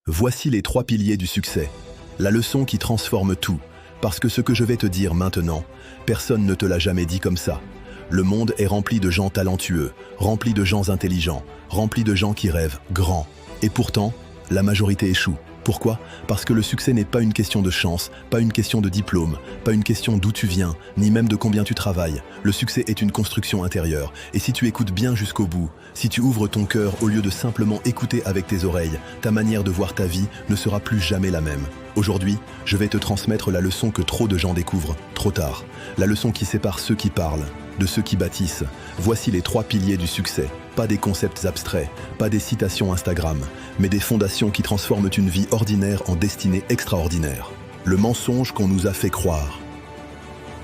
Voici les 3 piliers du succès. La leçon qui transforme tout. Parce que ce que je vais te dire maintenant, personne ne te l'a jamais dit comme ça. Le monde est rempli de gens talentueux, rempli de gens intelligents, rempli de gens qui rêvent grand. Et pourtant, la majorité échoue. Pourquoi? Parce que le succès n'est pas une question de chance, pas une question de diplôme, pas une question d'où tu viens, ni même de combien tu travailles. Le succès est une construction intérieure. Et si tu écoutes bien jusqu'au bout, si tu ouvres ton cœur au lieu de simplement écouter avec tes oreilles, ta manière de voir ta vie ne sera plus jamais la même. Aujourd'hui, je vais te transmettre la leçon que trop de gens découvrent, trop tard. La leçon qui sépare ceux qui parlent de ceux qui bâtissent. Voici les 3 piliers du succès. Pas des concepts abstraits, pas des citations Instagram, mais des fondations qui transforment une vie ordinaire en destinée extraordinaire. Le mensonge qu'on nous a fait croire.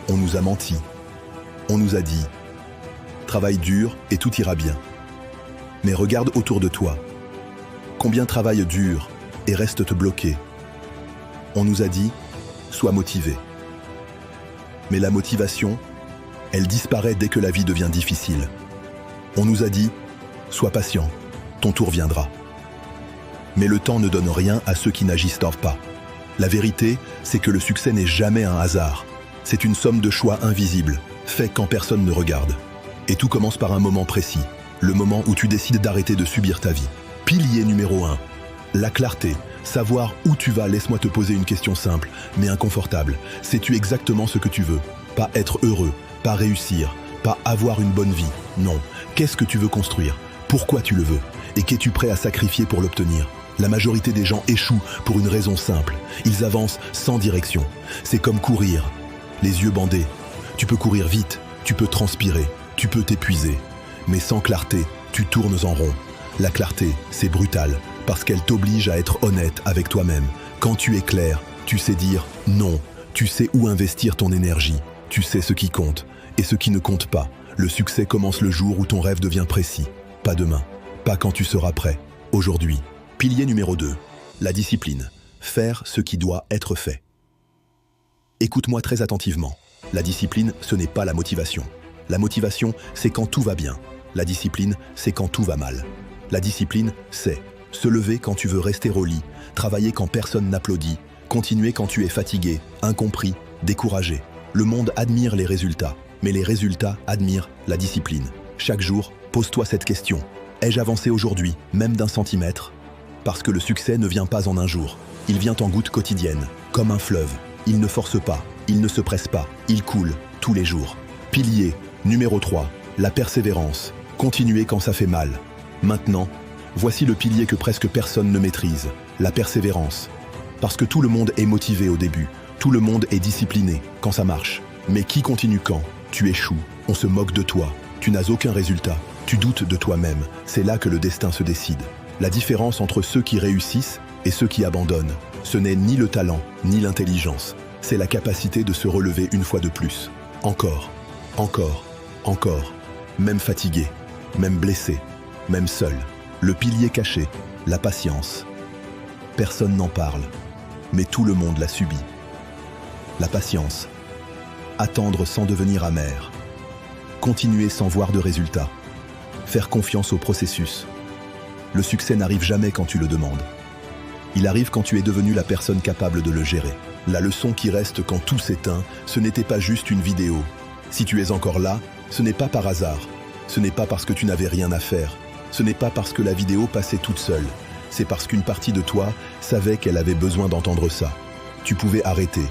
On nous a menti. On nous a dit « Travaille dur et tout ira bien ». Mais regarde autour de toi. Combien travaillent dur et restent bloqués? On nous a dit « Sois motivé ». Mais la motivation, elle disparaît dès que la vie devient difficile. On nous a dit « Sois patient, ton tour viendra ». Mais le temps ne donne rien à ceux qui n'agissent pas. La vérité, c'est que le succès n'est jamais un hasard. C'est une somme de choix invisibles, faits quand personne ne regarde. Et tout commence par un moment précis, le moment où tu décides d'arrêter de subir ta vie. Pilier numéro 1, la clarté. Savoir où tu vas. Laisse-moi te poser une question simple, mais inconfortable. Sais-tu exactement ce que tu veux? Pas être heureux, pas réussir, pas avoir une bonne vie. Non. Qu'est-ce que tu veux construire? Pourquoi tu le veux? Et qu'es-tu prêt à sacrifier pour l'obtenir? La majorité des gens échouent pour une raison simple. Ils avancent sans direction. C'est comme courir, les yeux bandés. Tu peux courir vite, tu peux transpirer, tu peux t'épuiser. Mais sans clarté, tu tournes en rond. La clarté, c'est brutal, parce qu'elle t'oblige à être honnête avec toi-même. Quand tu es clair, tu sais dire non. Tu sais où investir ton énergie. Tu sais ce qui compte et ce qui ne compte pas. Le succès commence le jour où ton rêve devient précis. Pas demain, pas quand tu seras prêt. Aujourd'hui. Pilier numéro 2. La discipline. Faire ce qui doit être fait. Écoute-moi très attentivement. La discipline, ce n'est pas la motivation. La motivation, c'est quand tout va bien. La discipline, c'est quand tout va mal. La discipline, c'est se lever quand tu veux rester au lit, travailler quand personne n'applaudit, continuer quand tu es fatigué, incompris, découragé. Le monde admire les résultats, mais les résultats admirent la discipline. Chaque jour, pose-toi cette question. Ai-je avancé aujourd'hui, même d'1 centimètre? Parce que le succès ne vient pas en un jour. Il vient en gouttes quotidiennes, comme un fleuve. Il ne force pas, il ne se presse pas, il coule tous les jours. Pilier numéro 3, la persévérance. Continuer quand ça fait mal. Maintenant, voici le pilier que presque personne ne maîtrise, la persévérance. Parce que tout le monde est motivé au début, tout le monde est discipliné quand ça marche. Mais qui continue quand tu échoues? On se moque de toi, tu n'as aucun résultat, tu doutes de toi-même. C'est là que le destin se décide. La différence entre ceux qui réussissent et ceux qui abandonnent, ce n'est ni le talent, ni l'intelligence. C'est la capacité de se relever une fois de plus. Encore, encore, encore. Même fatigué, même blessé, même seul. Le pilier caché, la patience. Personne n'en parle, mais tout le monde l'a subi. La patience. Attendre sans devenir amer. Continuer sans voir de résultat. Faire confiance au processus. Le succès n'arrive jamais quand tu le demandes. Il arrive quand tu es devenu la personne capable de le gérer. La leçon qui reste quand tout s'éteint, ce n'était pas juste une vidéo. Si tu es encore là, ce n'est pas par hasard. Ce n'est pas parce que tu n'avais rien à faire. Ce n'est pas parce que la vidéo passait toute seule. C'est parce qu'une partie de toi savait qu'elle avait besoin d'entendre ça. Tu pouvais arrêter.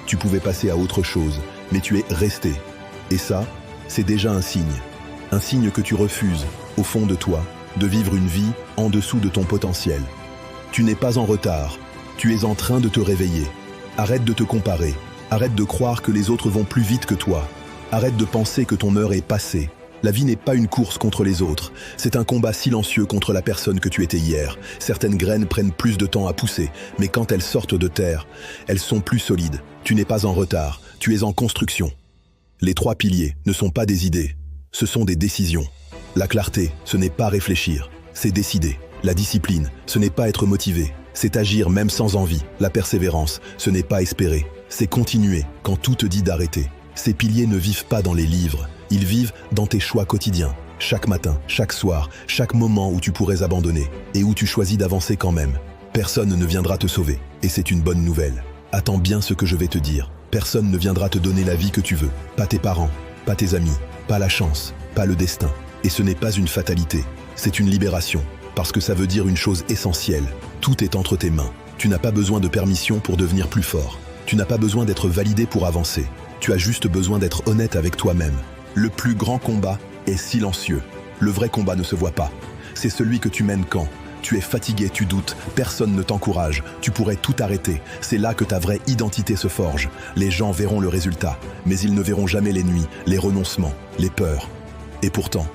Tu pouvais passer à autre chose. Mais tu es resté. Et ça, c'est déjà un signe. Un signe que tu refuses, au fond de toi, de vivre une vie en dessous de ton potentiel. Tu n'es pas en retard. Tu es en train de te réveiller. Arrête de te comparer. Arrête de croire que les autres vont plus vite que toi. Arrête de penser que ton heure est passée. La vie n'est pas une course contre les autres. C'est un combat silencieux contre la personne que tu étais hier. Certaines graines prennent plus de temps à pousser, mais quand elles sortent de terre, elles sont plus solides. Tu n'es pas en retard, tu es en construction. Les 3 piliers ne sont pas des idées, ce sont des décisions. La clarté, ce n'est pas réfléchir, c'est décider. La discipline, ce n'est pas être motivé, c'est agir même sans envie. La persévérance, ce n'est pas espérer, c'est continuer quand tout te dit d'arrêter. Ces piliers ne vivent pas dans les livres, ils vivent dans tes choix quotidiens. Chaque matin, chaque soir, chaque moment où tu pourrais abandonner et où tu choisis d'avancer quand même. Personne ne viendra te sauver, et c'est une bonne nouvelle. Attends bien ce que je vais te dire. Personne ne viendra te donner la vie que tu veux. Pas tes parents, pas tes amis, pas la chance, pas le destin. Et ce n'est pas une fatalité, c'est une libération. Parce que ça veut dire une chose essentielle. Tout est entre tes mains. Tu n'as pas besoin de permission pour devenir plus fort. Tu n'as pas besoin d'être validé pour avancer. Tu as juste besoin d'être honnête avec toi-même. Le plus grand combat est silencieux. Le vrai combat ne se voit pas. C'est celui que tu mènes quand tu es fatigué, tu doutes, personne ne t'encourage, tu pourrais tout arrêter. C'est là que ta vraie identité se forge. Les gens verront le résultat, mais ils ne verront jamais les nuits, les renoncements, les peurs. Et pourtant,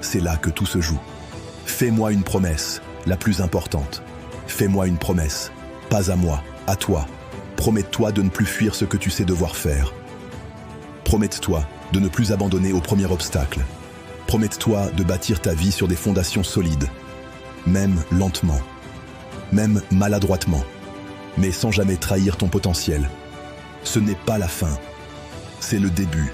c'est là que tout se joue. Fais-moi une promesse, la plus importante. Fais-moi une promesse, pas à moi, à toi. Promets-toi de ne plus fuir ce que tu sais devoir faire. Promets-toi de ne plus abandonner au premier obstacle. Promets-toi de bâtir ta vie sur des fondations solides. Même lentement, même maladroitement, mais sans jamais trahir ton potentiel. Ce n'est pas la fin, c'est le début.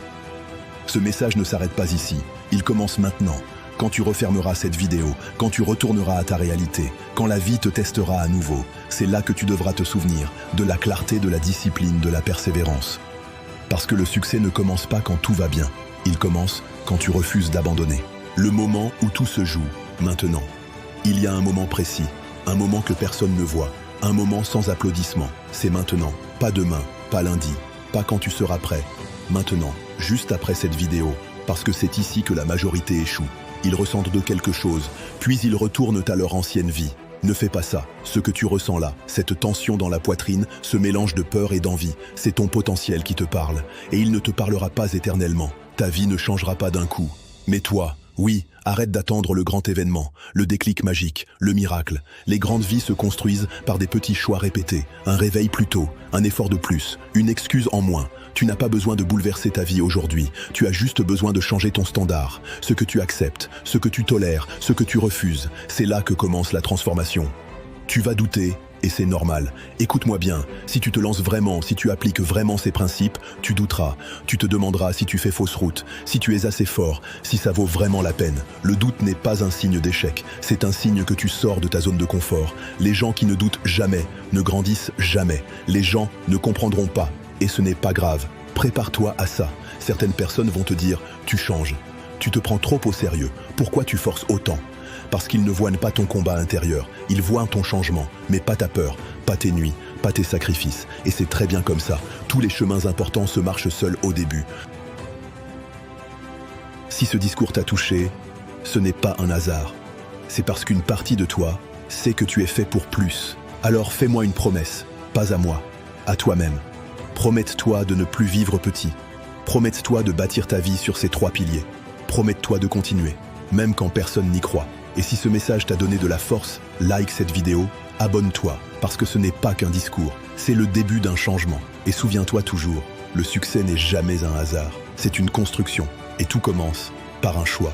Ce message ne s'arrête pas ici, il commence maintenant, quand tu refermeras cette vidéo, quand tu retourneras à ta réalité, quand la vie te testera à nouveau. C'est là que tu devras te souvenir de la clarté, de la discipline, de la persévérance. Parce que le succès ne commence pas quand tout va bien, il commence quand tu refuses d'abandonner. Le moment où tout se joue, maintenant. Il y a un moment précis, un moment que personne ne voit, un moment sans applaudissements. C'est maintenant, pas demain, pas lundi, pas quand tu seras prêt. Maintenant, juste après cette vidéo, parce que c'est ici que la majorité échoue. Ils ressentent de quelque chose, puis ils retournent à leur ancienne vie. Ne fais pas ça. Ce que tu ressens là, cette tension dans la poitrine, ce mélange de peur et d'envie, c'est ton potentiel qui te parle. Et il ne te parlera pas éternellement. Ta vie ne changera pas d'un coup. Mais toi, oui, arrête d'attendre le grand événement, le déclic magique, le miracle. Les grandes vies se construisent par des petits choix répétés, un réveil plus tôt, un effort de plus, une excuse en moins. Tu n'as pas besoin de bouleverser ta vie aujourd'hui, tu as juste besoin de changer ton standard. Ce que tu acceptes, ce que tu tolères, ce que tu refuses, c'est là que commence la transformation. Tu vas douter, et c'est normal. Écoute-moi bien, si tu te lances vraiment, si tu appliques vraiment ces principes, tu douteras. Tu te demanderas si tu fais fausse route, si tu es assez fort, si ça vaut vraiment la peine. Le doute n'est pas un signe d'échec, c'est un signe que tu sors de ta zone de confort. Les gens qui ne doutent jamais ne grandissent jamais. Les gens ne comprendront pas, et ce n'est pas grave. Prépare-toi à ça. Certaines personnes vont te dire « tu changes ». Tu te prends trop au sérieux. Pourquoi tu forces autant ? Parce qu'ils ne voient pas ton combat intérieur, ils voient ton changement, mais pas ta peur, pas tes nuits, pas tes sacrifices. Et c'est très bien comme ça, tous les chemins importants se marchent seuls au début. Si ce discours t'a touché, ce n'est pas un hasard. C'est parce qu'une partie de toi sait que tu es fait pour plus. Alors fais-moi une promesse, pas à moi, à toi-même. Promets-toi de ne plus vivre petit. Promets-toi de bâtir ta vie sur ces 3 piliers. Promets-toi de continuer, même quand personne n'y croit. Et si ce message t'a donné de la force, like cette vidéo, abonne-toi, parce que ce n'est pas qu'un discours, c'est le début d'un changement. Et souviens-toi toujours, le succès n'est jamais un hasard, c'est une construction, et tout commence par un choix.